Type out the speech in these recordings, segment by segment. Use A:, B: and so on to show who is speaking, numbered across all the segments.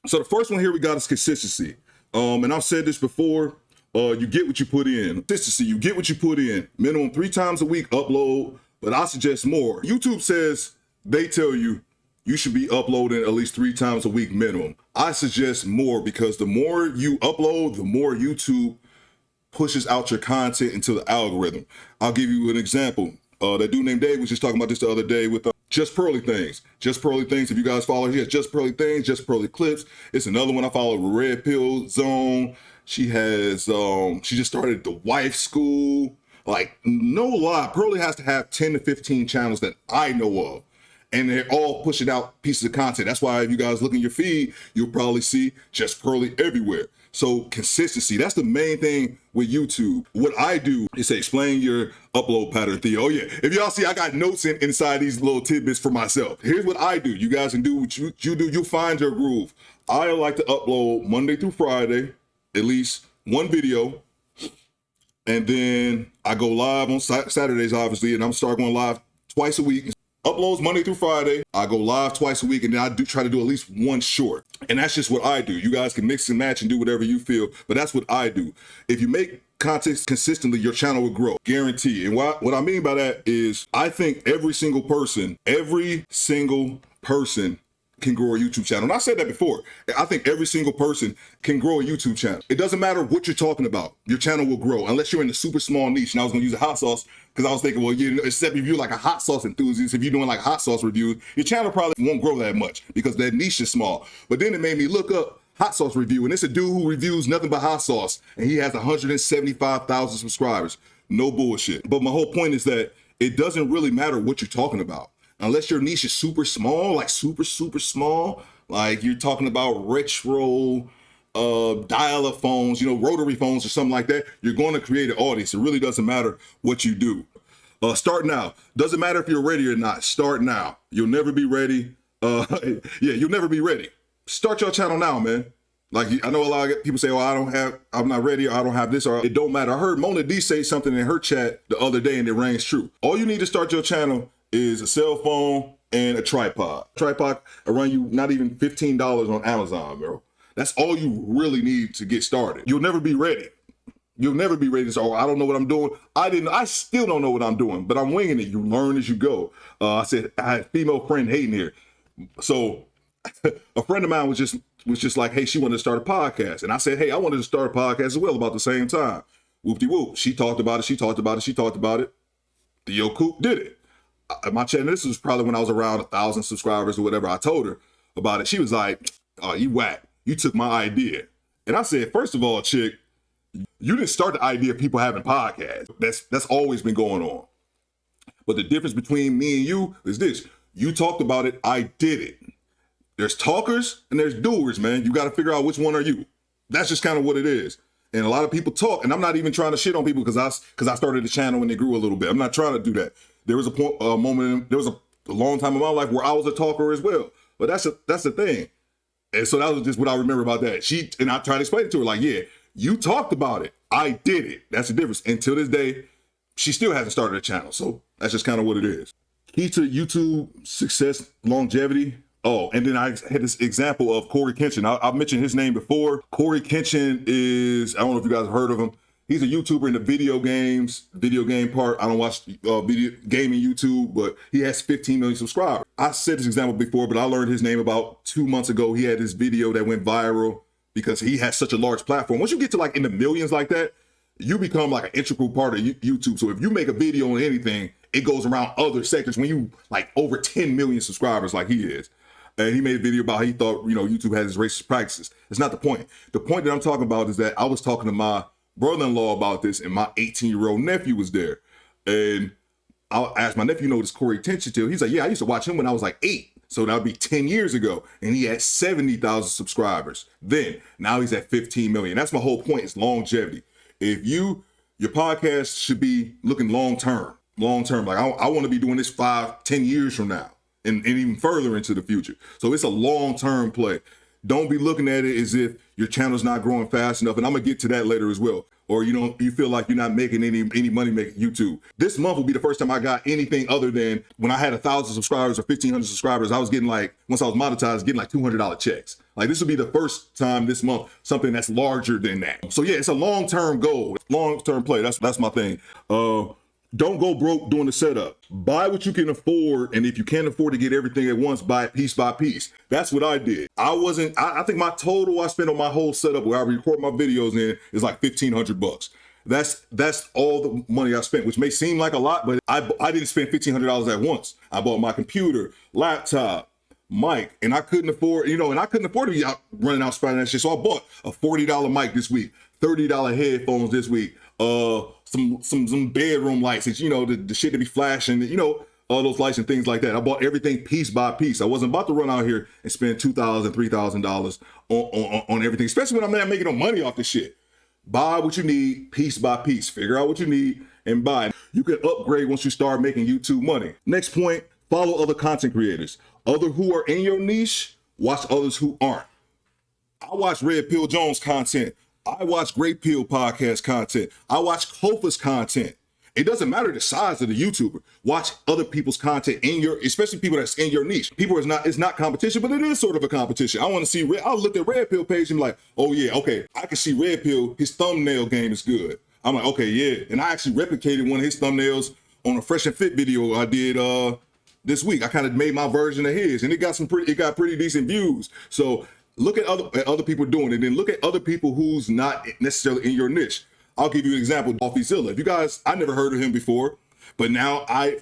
A: So the first one here we got is consistency. And I've said this before, you get what you put in. Consistency, you get what you put in. Minimum 3 times a week upload, but I suggest more. YouTube says, they tell you, you should be uploading at least 3 times a week minimum. I suggest more because the more you upload, the more YouTube pushes out your content into the algorithm. I'll give you an example. That dude named Dave was just talking about this the other day with Just Pearly Things. Just Pearly Things, if you guys follow her, he has Just Pearly Things, Just Pearly Clips. It's another one I follow, Red Pill Zone. She has, she just started the wife school. Like, no lie, Pearly has to have 10 to 15 channels that I know of. And they're all pushing out pieces of content. That's why if you guys look in your feed, you'll probably see Just Pearly everywhere. So consistency, that's the main thing with YouTube. What I do is say, explain your upload pattern, Theo. Oh yeah, if y'all see, I got notes inside these little tidbits for myself. Here's what I do. You guys can do what you do. You'll find your groove. I like to upload Monday through Friday, at least one video. And then I go live on Saturdays, obviously, and I'm start going live twice a week. Uploads Monday through Friday. I go live twice a week, and then I try to do at least one short. And that's just what I do. You guys can mix and match and do whatever you feel, but that's what I do. If you make content consistently, your channel will grow, guarantee. And what I mean by that is I think every single person can grow a YouTube channel. And I said that before. I think every single person can grow a YouTube channel. It doesn't matter what you're talking about. Your channel will grow unless you're in a super small niche. And I was going to use a hot sauce because I was thinking, well, except if you're like a hot sauce enthusiast, if you're doing like hot sauce reviews, your channel probably won't grow that much because that niche is small. But then it made me look up hot sauce review, and it's a dude who reviews nothing but hot sauce, and he has 175,000 subscribers. No bullshit. But my whole point is that it doesn't really matter what you're talking about. Unless your niche is super small, like super small, like you're talking about retro dial-up phones, rotary phones or something like that, you're going to create an audience. It really doesn't matter what you do. Start now. Doesn't matter if you're ready or not. Start now. You'll never be ready. You'll never be ready. Start your channel now, man. Like, I know a lot of people say, oh, I'm not ready, or I don't have this, or it don't matter. I heard Mona D say something in her chat the other day, and it rings true. All you need to start your channel is a cell phone and a tripod. Tripod will run you not even $15 on Amazon, bro. That's all you really need to get started. You'll never be ready. You'll never be ready to say, oh, I don't know what I'm doing. I still don't know what I'm doing, but I'm winging it. You learn as you go. I said, I had a female friend hating here. So a friend of mine was just like, hey, she wanted to start a podcast. And I said, hey, I wanted to start a podcast as well about the same time. Whoop-de-whoop. She talked about it. Theo Coop did it. My channel, this was probably when I was around 1,000 subscribers or whatever. I told her about it. She was like, oh, you whack. You took my idea. And I said, first of all, chick, you didn't start the idea of people having podcasts. That's always been going on. But the difference between me and you is this. You talked about it. I did it. There's talkers and there's doers, man. You got to figure out which one are you. That's just kind of what it is. And a lot of people talk, and I'm not even trying to shit on people because I started the channel when they grew a little bit. I'm not trying to do that. There was a long time in my life where I was a talker as well. But that's the thing. And so that was just what I remember about that. And I tried to explain it to her, like, yeah, you talked about it. I did it. That's the difference. Until this day, she still hasn't started a channel. So that's just kind of what it is. Key to YouTube success, longevity. Oh, and then I had this example of Corey Kenshin. I've mentioned his name before. Corey Kenshin is, I don't know if you guys have heard of him. He's a YouTuber in the video game part. I don't watch video gaming YouTube, but he has 15 million subscribers. I said this example before, but I learned his name about 2 months ago. He had this video that went viral because he has such a large platform. Once you get to like in the millions like that, you become like an integral part of YouTube. So if you make a video on anything, it goes around other sectors when you like over 10 million subscribers like he is. And he made a video about how he thought, YouTube has racist practices. It's not the point. The point that I'm talking about is that I was talking to my brother-in-law about this, and my 18-year-old nephew was there. And I asked my nephew, this Corey Kenshin till? He's like, yeah, I used to watch him when I was like 8. So that would be 10 years ago. And he had 70,000 subscribers. Now he's at 15 million. That's my whole point, is longevity. If your podcast should be looking long-term. Like I want to be doing this 5, 10 years from now and even further into the future. So it's a long-term play. Don't be looking at it as if your channel's not growing fast enough. And I'm gonna get to that later as well. Or you feel like you're not making any money making YouTube. This month will be the first time I got anything other than when I had 1,000 subscribers or 1,500 subscribers. I was getting like, once I was monetized, getting like $200 checks. Like this will be the first time this month, something that's larger than that. So yeah, it's a long-term goal, long-term play. That's my thing. Don't go broke doing the setup. Buy what you can afford, and if you can't afford to get everything at once, buy it piece by piece. That's what I did. I think my total I spent on my whole setup where I record my videos in is like $1,500. That's all the money I spent, which may seem like a lot, but I didn't spend $1,500 at once. I bought my computer, laptop, mic, and I couldn't afford, and I couldn't afford to be out running out spending that shit. So I bought a $40 mic this week, $30 headphones this week, some bedroom lights, the shit to be flashing, all those lights and things like that. I bought everything piece by piece. I wasn't about to run out here and spend $2,000, $3,000 on everything, especially when I'm not making no money off this shit. Buy what you need piece by piece. Figure out what you need and buy. You can upgrade once you start making YouTube money. Next point, follow other content creators. Other who are in your niche, watch others who aren't. I watch Red Pill Jones content. I watch Great Pill podcast content. I watch Kofa's content. It doesn't matter the size of the YouTuber. Watch other people's content especially people that's in your niche. It's not competition, but it is sort of a competition. I want to see, I'll look at Red Pill page and be like, oh yeah, okay, I can see Red Pill, his thumbnail game is good. I'm like, okay, yeah. And I actually replicated one of his thumbnails on a Fresh and Fit video I did this week. I kind of made my version of his, and it got pretty decent views. So look at other people doing it, and then look at other people who's not necessarily in your niche. I'll give you an example, CoffeeZilla. If you guys, I never heard of him before, but now I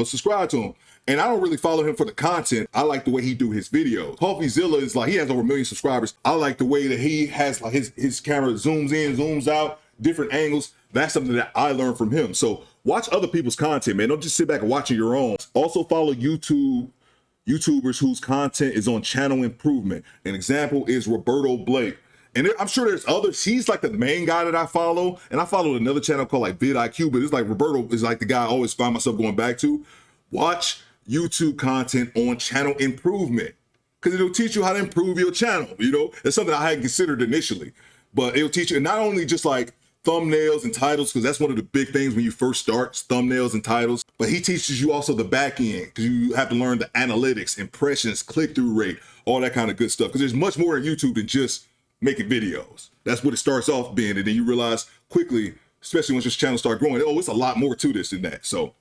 A: subscribe to him. And I don't really follow him for the content. I like the way he do his videos. CoffeeZilla is like, he has over 1 million subscribers. I like the way that he has like his camera zooms in, zooms out, different angles. That's something that I learned from him. So watch other people's content, man. Don't just sit back and watch your own. Also follow YouTubers whose content is on channel improvement. An example is Roberto Blake. And I'm sure there's others. He's like the main guy that I follow. And I follow another channel called like vidIQ, but it's like Roberto is like the guy I always find myself going back to. Watch YouTube content on channel improvement, because it'll teach you how to improve your channel. It's something I hadn't considered initially, but it'll teach you, and not only just like thumbnails and titles, because that's one of the big things when you first start, thumbnails and titles, but he teaches you also the back end, because you have to learn the analytics, impressions, click-through rate, all that kind of good stuff, because there's much more in YouTube than just making videos. That's what it starts off being, and then you realize quickly, especially once your channel start growing, oh, it's a lot more to this than that. So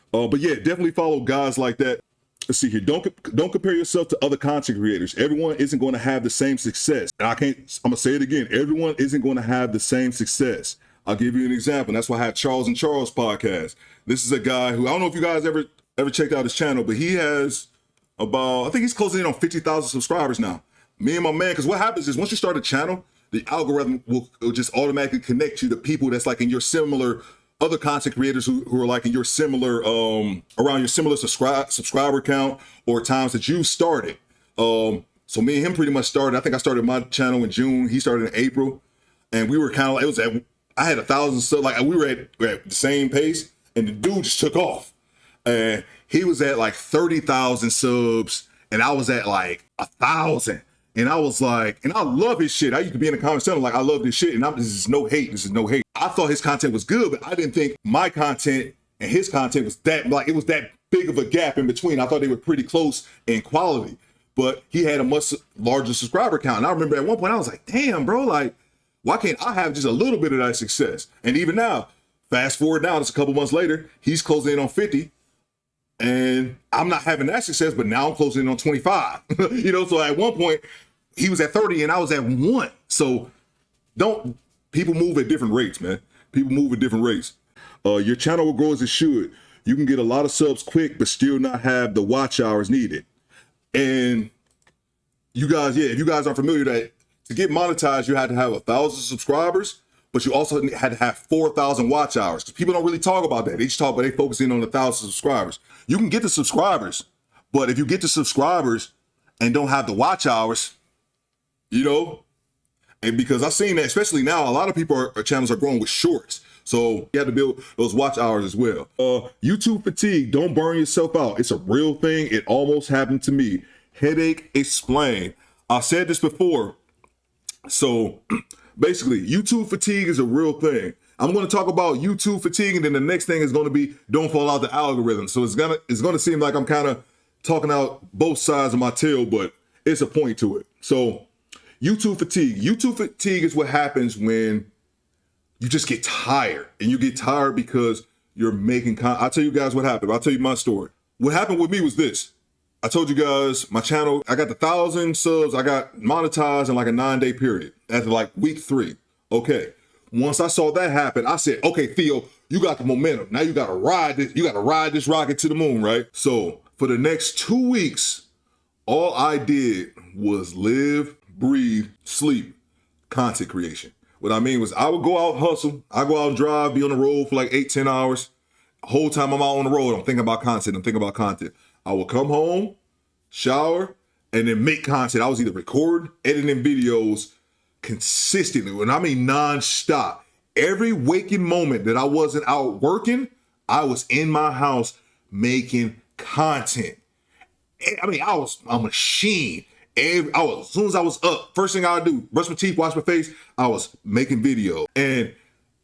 A: but yeah, definitely follow guys like that. Let's see here. Don't compare yourself to other content creators. Everyone isn't going to have the same success. And I'm gonna say it again. Everyone isn't going to have the same success. I'll give you an example. That's why I have Charles and Charles podcast. This is a guy who, I don't know if you guys ever checked out his channel, but he has about, I think he's closing in on 50,000 subscribers now. Me and my man, because what happens is once you start a channel, the algorithm will just automatically connect you to people that's like in your similar, other content creators who are like in your similar, around your similar subscriber count or times that you started. So me and him pretty much started, I think I started my channel in June, he started in April, and we were kind of like, I had 1,000 subs, like we were at the same pace, and the dude just took off. And he was at like 30,000 subs, and I was at like 1,000. And I was like, and I love his shit. I used to be in the comment section like, I love this shit. And this is no hate. This is no hate. I thought his content was good, but I didn't think my content and his content was that, like, it was that big of a gap in between. I thought they were pretty close in quality, but he had a much larger subscriber count. And I remember at one point I was like, damn, bro, like, why can't I have just a little bit of that success? And even now, fast forward now, it's a couple months later, he's closing in on 50. And I'm not having that success, but now I'm closing in on 25. So at one point, he was at 30 and I was at 1. So people move at different rates, man. People move at different rates. Your channel will grow as it should. You can get a lot of subs quick, but still not have the watch hours needed. And you guys, if you guys aren't familiar, that to get monetized, you had to have 1,000 subscribers, but you also had to have 4,000 watch hours. Because people don't really talk about that. They just talk about they focus in on 1,000 subscribers. You can get the subscribers, but if you get the subscribers and don't have the watch hours, and because I've seen that, especially now, a lot of people channels are growing with shorts. So you have to build those watch hours as well. YouTube fatigue, don't burn yourself out. It's a real thing. It almost happened to me. Headache explained. I said this before. So basically, YouTube fatigue is a real thing. I'm going to talk about YouTube fatigue, and then the next thing is going to be don't fall out the algorithm. So it's gonna seem like I'm kind of talking out both sides of my tail, but it's a point to it. So YouTube fatigue. YouTube fatigue is what happens when you just get tired, and you get tired because you're making content. I'll tell you guys what happened. I'll tell you my story. What happened with me was this. I told you guys my channel, I got the 1,000 subs, I got monetized in like a 9-day period after like week 3. Okay. Once I saw that happen, I said, okay, Theo, you got the momentum. Now you gotta ride this rocket to the moon, right? So for the next 2 weeks, all I did was live, breathe, sleep, content creation. What I mean was I would go out, hustle, I go out and drive, be on the road for like 8-10 hours. The whole time I'm out on the road, I'm thinking about content. I would come home, shower, and then make content. I was either recording, editing videos consistently, and I mean non-stop. Every waking moment that I wasn't out working, I was in my house making content. I mean, I was a machine. As soon as I was up, first thing I would do, brush my teeth, wash my face, I was making video. And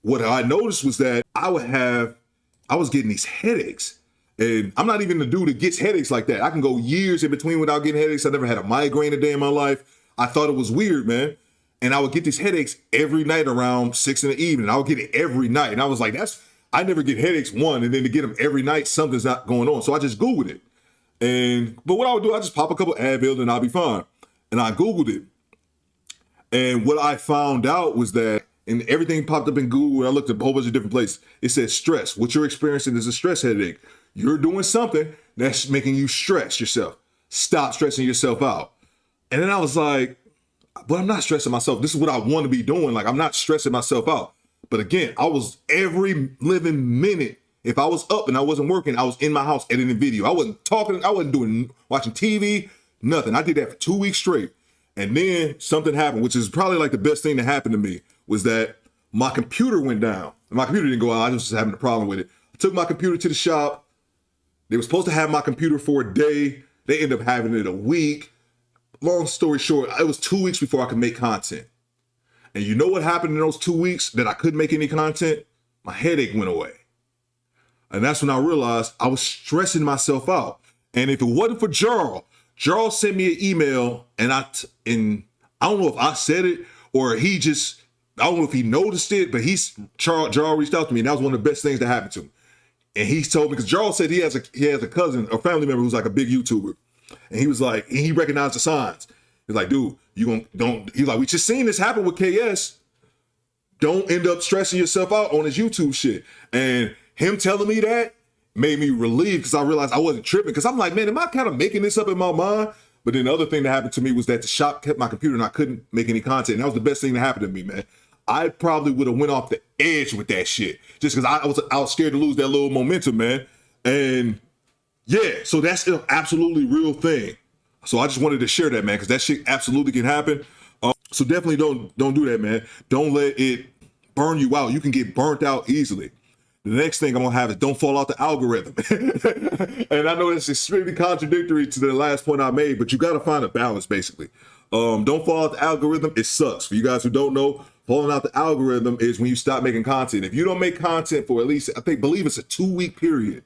A: what I noticed was that I was getting these headaches. And I'm not even the dude that gets headaches like that. I can go years in between without getting headaches. I never had a migraine a day in my life. I thought it was weird, man. And I would get these headaches every night around 6 in the evening. I would get it every night. And I was like, I never get headaches, one, and then to get them every night, something's not going on. So I just Googled it. But what I would do, I just pop a couple Advil and I'll be fine. And I Googled it. And what I found out was that, and everything popped up in Google, I looked at a whole bunch of different places. It said stress. What you're experiencing is a stress headache. You're doing something that's making you stress yourself. Stop stressing yourself out. And then I was like, but I'm not stressing myself. This is what I want to be doing. Like, I'm not stressing myself out. But again, I was every living minute. If I was up and I wasn't working, I was in my house editing video. I wasn't talking. I wasn't watching TV, nothing. I did that for 2 weeks straight. And then something happened, which is probably like the best thing that happened to me, was that my computer went down. My computer didn't go out. I was just having a problem with it. I took my computer to the shop. They were supposed to have my computer for a day. They ended up having it a week. Long story short, it was 2 weeks before I could make content. And you know what happened in those 2 weeks that I couldn't make any content? My headache went away. And that's when I realized I was stressing myself out. And if it wasn't for Jarl sent me an email, and I don't know if I said it or I don't know if he noticed it, but Jarl reached out to me, and that was one of the best things that happened to me. And he told me, because Jarl said he has a cousin, a family member who's like a big YouTuber. And he was like, he recognized the signs. He's like, dude, he's like, we just seen this happen with KS. Don't end up stressing yourself out on his YouTube shit. And him telling me that made me relieved, because I realized I wasn't tripping. Because I'm like, man, am I kind of making this up in my mind? But then the other thing that happened to me was that the shop kept my computer and I couldn't make any content. And that was the best thing that happened to me, man. I probably would have went off the edge with that shit, just because I was scared to lose that little momentum, man. And yeah, so that's an absolutely real thing. So I just wanted to share that, man, because that shit absolutely can happen. So definitely don't do that, man. Don't let it burn you out. You can get burnt out easily. The next thing I'm gonna have is don't fall out the algorithm. And I know that's extremely contradictory to the last point I made, but you gotta find a balance, basically. Don't fall out the algorithm. It sucks. For you guys who don't know, falling out the algorithm is when you stop making content. If you don't make content for at least, believe it's a 2-week period.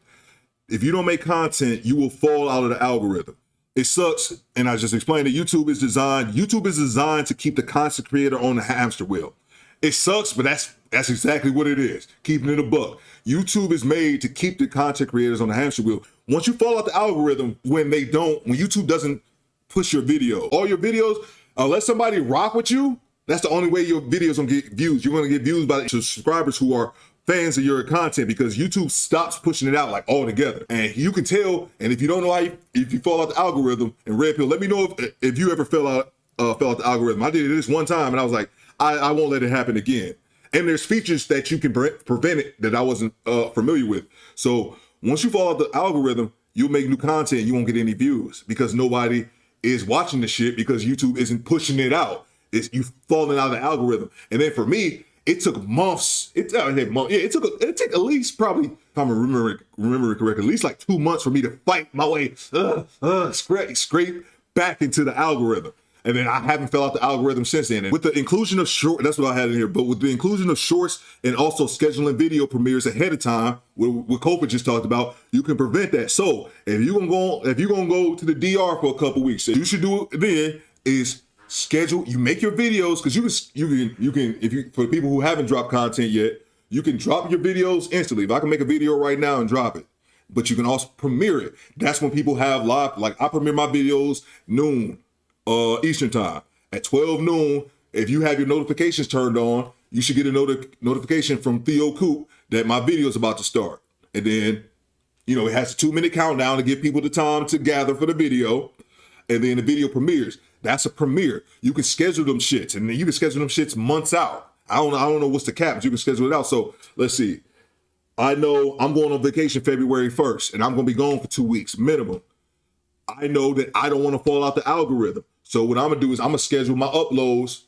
A: If you don't make content, you will fall out of the algorithm. It sucks, and I just explained that YouTube is designed to keep the content creator on the hamster wheel. It sucks, but that's exactly what it is. Keeping it a buck. YouTube is made to keep the content creators on the hamster wheel. Once you fall out the algorithm, when YouTube doesn't push your video, all your videos, unless somebody rock with you, that's the only way your videos gonna get views. You're gonna get views by the subscribers who are fans of your content, because YouTube stops pushing it out like altogether. And you can tell, and if you don't know if you fall out the algorithm, and Red Pill, let me know if you ever fell out the algorithm. I did it this one time, and I was like, I won't let it happen again. And there's features that you can prevent it that I wasn't familiar with. So once you fall out the algorithm, you'll make new content, you won't get any views, because nobody is watching the shit, because YouTube isn't pushing it out. You falling out of the algorithm. And then for me, it took months. It took at least, probably, if I remember it correctly, at least like 2 months for me to fight my way, scrape back into the algorithm. And then I haven't fell out the algorithm since then. And with the inclusion of short, that's what I had in here, but with the inclusion of shorts and also scheduling video premieres ahead of time, what Kofa just talked about, you can prevent that. So if you're gonna go to the DR for a couple weeks, you should do it then is schedule, you make your videos, because you can, if you, for the people who haven't dropped content yet, you can drop your videos instantly. If I can make a video right now and drop it, but you can also premiere it. That's when people have live, like I premiere my videos noon Eastern time. At 12 noon, if you have your notifications turned on, you should get a notification from Theo Coop that my video is about to start. And then, you know, it has a 2-minute countdown to give people the time to gather for the video. And then the video premieres. That's a premiere. You can schedule them shits, and then you can schedule them shits months out. I don't know what's the cap, but you can schedule it out. So let's see. I know I'm going on vacation February 1st, and I'm going to be gone for 2 weeks minimum. I know that I don't want to fall out the algorithm. So what I'm going to do is I'm going to schedule my uploads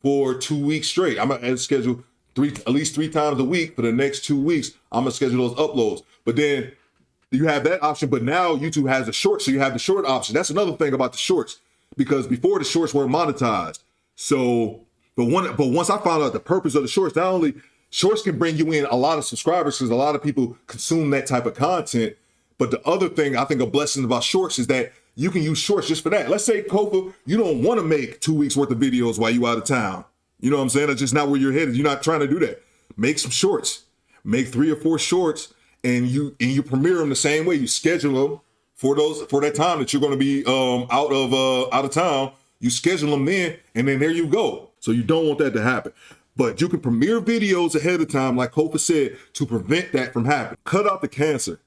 A: for 2 weeks straight. I'm going to schedule at least 3 times a week for the next 2 weeks. I'm going to schedule those uploads. But then you have that option, but now YouTube has a short, so you have the short option. That's another thing about the shorts, because before the shorts weren't monetized. So, but once I found out the purpose of the shorts, not only shorts can bring you in a lot of subscribers because a lot of people consume that type of content, but the other thing I think a blessing about shorts is that you can use shorts just for that. Let's say, Kofa, you don't want to make 2 weeks worth of videos while you out of town. You know what I'm saying? That's just not where you're headed. You're not trying to do that. Make some shorts. Make 3 or 4 shorts, and you premiere them the same way. You schedule them for that time that you're going to be out of town. You schedule them in, and then there you go. So you don't want that to happen. But you can premiere videos ahead of time, like Kofa said, to prevent that from happening. Cut out the cancer.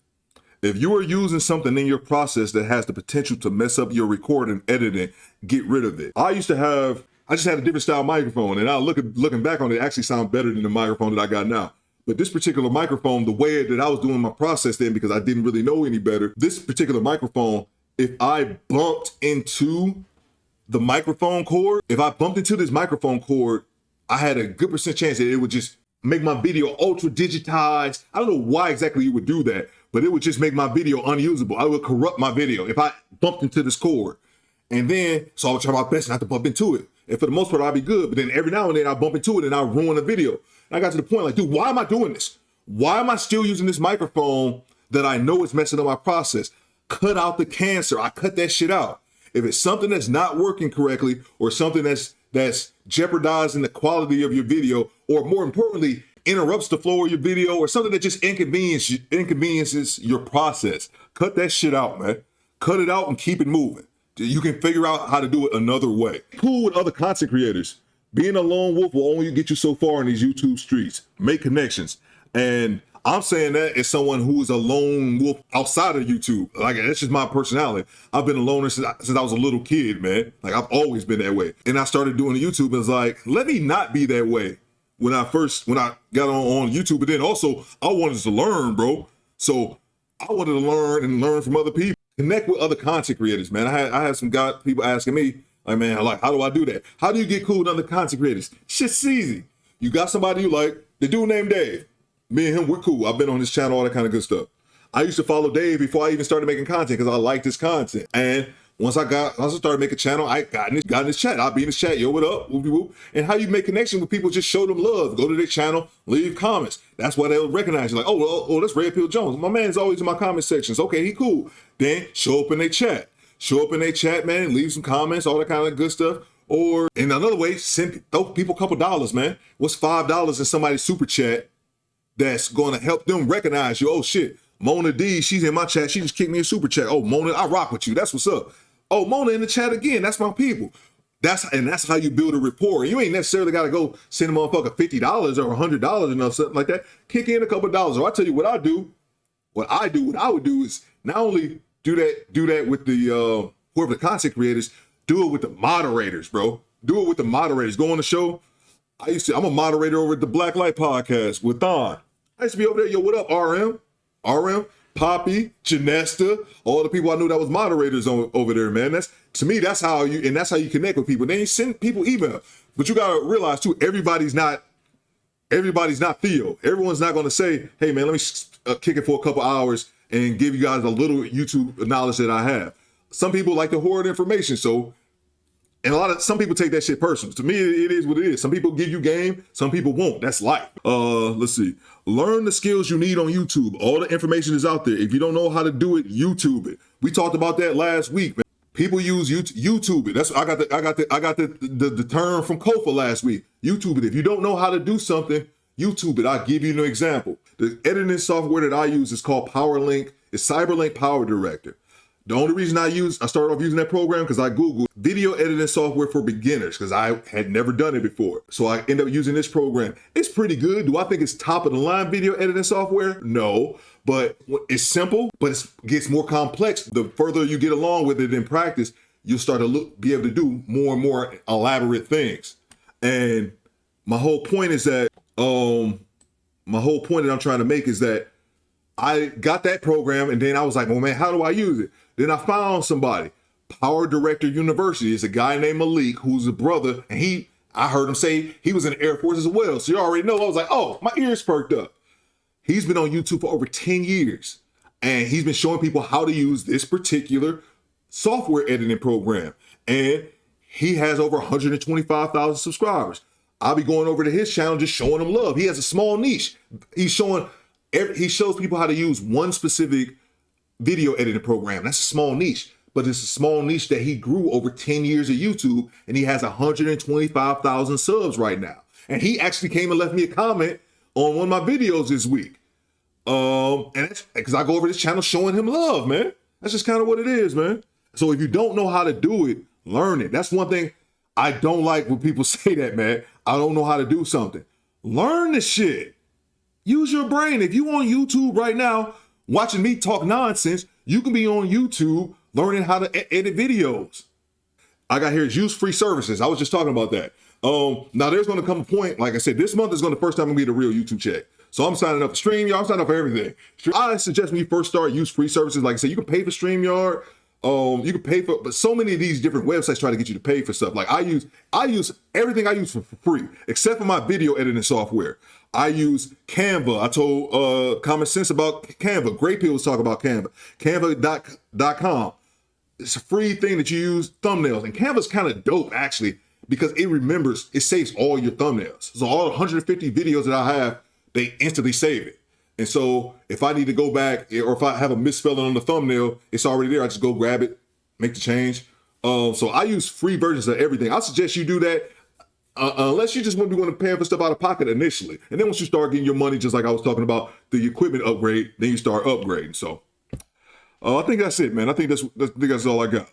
A: If you are using something in your process that has the potential to mess up your recording, editing, get rid of it. I just had a different style microphone, and looking back on it, it actually sounds better than the microphone that I got now. But this particular microphone, the way that I was doing my process then, because I didn't really know any better, this particular microphone, if I bumped into the microphone cord, I had a good % chance that it would just make my video ultra digitized. I don't know why exactly you would do that, but it would just make my video unusable. I would corrupt my video if I bumped into this cord. And then, so I would try my best not to bump into it. And for the most part, I'd be good. But then every now and then I bump into it and I ruin the video. And I got to the point like, dude, why am I doing this? Why am I still using this microphone that I know is messing up my process? Cut out the cancer. I cut that shit out. If it's something that's not working correctly, or something that's jeopardizing the quality of your video, or more importantly, interrupts the flow of your video, or something that just inconveniences your process, cut that shit out, man. Cut it out and keep it moving. You can figure out how to do it another way. Cool with other content creators. Being a lone wolf will only get you so far in these YouTube streets. Make connections. And I'm saying that as someone who is a lone wolf outside of YouTube. Like, that's just my personality. I've been a loner since I was a little kid, man. Like, I've always been that way. And I started doing YouTube and was like, let me not be that way when I got on YouTube. But then also, I wanted to learn, bro. So I wanted to learn from other people. Connect with other content creators, man. I had some people asking me, like, man, like, how do I do that? How do you get cool with other content creators? Shit's easy. You got somebody you like, the dude named Dave. Me and him, we're cool. I've been on his channel, all that kind of good stuff. I used to follow Dave before I even started making content because I liked his content. And once I started making a channel, I got in his chat. I'll be in his chat, yo, what up? Whoop, whoop. And how you make connection with people, just show them love. Go to their channel, leave comments. That's why they'll recognize you. Like, oh, that's Red Pill Jones. My man's always in my comment sections. Okay, he cool. Then show up in their chat. Show up in their chat, man, leave some comments, all that kind of good stuff. Or in another way, throw people a couple dollars, man. What's $5 in somebody's super chat that's going to help them recognize you? Oh, shit, Mona D, she's in my chat. She just kicked me a super chat. Oh, Mona, I rock with you. That's what's up. Oh, Mona in the chat again. That's my people. That's how you build a rapport. You ain't necessarily got to go send a motherfucker $50 or $100 or something like that. Kick in a couple dollars. Or I tell you what I do. What I would do is not only do that with the whoever the content creators, do it with the moderators, bro. Do it with the moderators. Go on the show. I'm a moderator over at the Black Light Podcast with Thon. I used to be over there, yo, what up, RM, Poppy, Janesta, all the people I knew that was moderators over there, man. That's how you connect with people. Then you send people email. But you gotta realize too, everybody's not Theo. Everyone's not gonna say, hey man, let me kick it for a couple hours and give you guys a little YouTube knowledge that I have. Some people like to hoard information, so And some people take that shit personal. To me, it is what it is. Some people give you game, some people won't. That's life. Let's see. Learn the skills you need on YouTube. All the information is out there. If you don't know how to do it, YouTube it. We talked about that last week, man. People use YouTube it. That's I got the term from Kofa last week. YouTube it. If you don't know how to do something, YouTube it. I'll give you an example. The editing software that I use is called PowerLink. It's CyberLink Power Director. The only reason I started off using that program because I Googled video editing software for beginners because I had never done it before. So I ended up using this program. It's pretty good. Do I think it's top of the line video editing software? No, but it's simple, but it gets more complex. The further you get along with it in practice, you'll start to be able to do more and more elaborate things. And my whole point is that, I'm trying to make is that I got that program and then I was like, well, man, how do I use it? Then I found somebody. Power Director University is a guy named Malik, who's a brother, and I heard him say he was in the Air Force as well. So you already know. I was like, oh, my ears perked up. He's been on YouTube for over 10 years, and he's been showing people how to use this particular software editing program. And he has over 125,000 subscribers. I'll be going over to his channel just showing him love. He has a small niche. He shows people how to use one specific video editing program. That's a small niche, but it's a small niche that he grew over 10 years of YouTube, and he has 125,000 subs right now. And he actually came and left me a comment on one of my videos this week. And that's because I go over this channel showing him love, man. That's just kind of what it is, man. So if you don't know how to do it, learn it. That's one thing I don't like when people say that, man. I don't know how to do something. Learn the shit. Use your brain. If you on YouTube right now, watching me talk nonsense, you can be on YouTube learning how to edit videos. I got here is use free services. I was just talking about that. Now there's going to come a point, like I said, this month is going to first time I'm going to get a real YouTube check. So I'm signing up for StreamYard. I'm signing up for everything. I suggest when you first start, use free services. Like I said, you can pay for StreamYard. You can pay for, but so many of these different websites try to get you to pay for stuff. Like I use everything I use for free, except for my video editing software. I use Canva. I told Common Sense about Canva. Great people talk about Canva. Canva.com. It's a free thing that you use thumbnails. And Canva's kind of dope, actually, because it saves all your thumbnails. So all 150 videos that I have, they instantly save it. And so if I need to go back, or if I have a misspelling on the thumbnail, it's already there. I just go grab it, make the change. So I use free versions of everything. I suggest you do that. Unless you just want to be going to pay for stuff out of pocket initially. And then once you start getting your money, just like I was talking about the equipment upgrade, then you start upgrading. So I think that's it, man. I think that's all I got.